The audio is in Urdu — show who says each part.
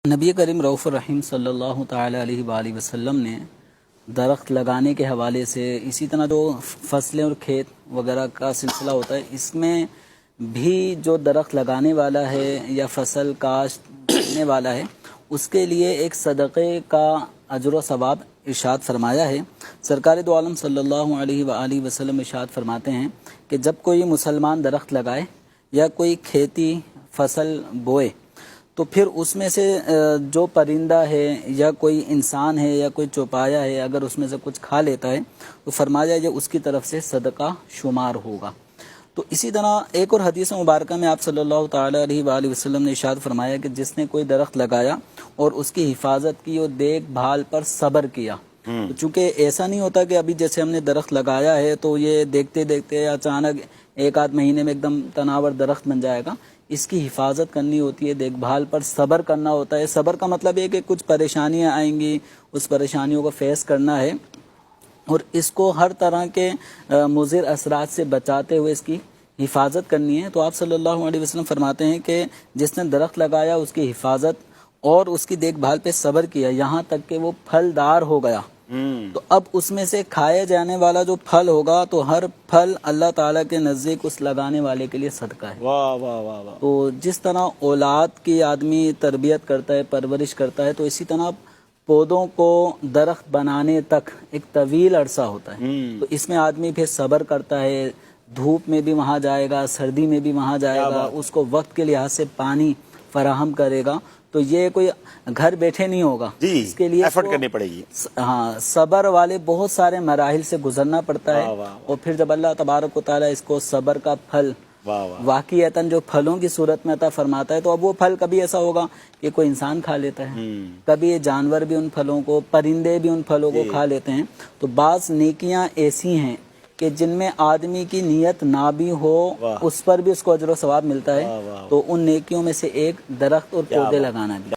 Speaker 1: نبی کریم رؤوف الرحیم صلی اللہ تعالی علیہ وآلہ وسلم نے درخت لگانے کے حوالے سے، اسی طرح جو فصلیں اور کھیت وغیرہ کا سلسلہ ہوتا ہے، اس میں بھی جو درخت لگانے والا ہے یا فصل کاشت کرنے والا ہے، اس کے لیے ایک صدقے کا اجر و ثواب ارشاد فرمایا ہے۔ سرکار دو عالم صلی اللہ علیہ وآلہ وسلم ارشاد فرماتے ہیں کہ جب کوئی مسلمان درخت لگائے یا کوئی کھیتی فصل بوئے تو پھر اس میں سے جو پرندہ ہے یا کوئی انسان ہے یا کوئی چوپایا ہے، اگر اس میں سے کچھ کھا لیتا ہے تو فرمایا یہ اس کی طرف سے صدقہ شمار ہوگا۔ تو اسی طرح ایک اور حدیث مبارکہ میں آپ صلی اللہ تعالی علیہ وآلہ وسلم نے ارشاد فرمایا کہ جس نے کوئی درخت لگایا اور اس کی حفاظت کی اور دیکھ بھال پر صبر کیا، تو چونکہ ایسا نہیں ہوتا کہ ابھی جیسے ہم نے درخت لگایا ہے تو یہ دیکھتے دیکھتے اچانک ایک آدھ مہینے میں ایک دم تناور درخت بن جائے گا۔ اس کی حفاظت کرنی ہوتی ہے، دیکھ بھال پر صبر کرنا ہوتا ہے۔ صبر کا مطلب یہ کہ کچھ پریشانیاں آئیں گی، اس پریشانیوں کو فیس کرنا ہے اور اس کو ہر طرح کے مضر اثرات سے بچاتے ہوئے اس کی حفاظت کرنی ہے۔ تو آپ صلی اللہ علیہ وسلم فرماتے ہیں کہ جس نے درخت لگایا، اس کی حفاظت اور اس کی دیکھ بھال پہ صبر کیا یہاں تک کہ وہ پھلدار ہو گیا، تو اب اس میں سے کھائے جانے والا جو پھل ہوگا تو ہر پھل اللہ تعالیٰ کے نزدیک اس لگانے والے کے لیے صدقہ ہے۔
Speaker 2: واہ واہ واہ واہ۔
Speaker 1: تو جس طرح اولاد کی آدمی تربیت کرتا ہے، پرورش کرتا ہے، تو اسی طرح پودوں کو درخت بنانے تک ایک طویل عرصہ ہوتا ہے۔ تو اس میں آدمی پھر صبر کرتا ہے، دھوپ میں بھی وہاں جائے گا، سردی میں بھی وہاں جائے گا، اس کو وقت کے لحاظ سے پانی فراہم کرے گا۔ تو یہ کوئی گھر بیٹھے نہیں ہوگا، اس کے لیے
Speaker 2: ایفرٹ کرنی پڑے گی۔
Speaker 1: ہاں، صبر والے بہت سارے مراحل سے گزرنا پڑتا ہے، اور پھر جب اللہ تبارک و تعالیٰ اس کو صبر کا پھل واقعتاً جو پھلوں کی صورت میں عطا فرماتا ہے، تو اب وہ پھل کبھی ایسا ہوگا کہ کوئی انسان کھا لیتا ہے، کبھی یہ جانور بھی ان پھلوں کو، پرندے بھی ان پھلوں کو کھا لیتے ہیں۔ تو بعض نیکیاں ایسی ہیں کہ جن میں آدمی کی نیت نہ بھی ہو، اس پر بھی اس کو اجر و ثواب ملتا ہے۔ تو ان نیکیوں میں سے ایک درخت اور پودے لگانا بھی۔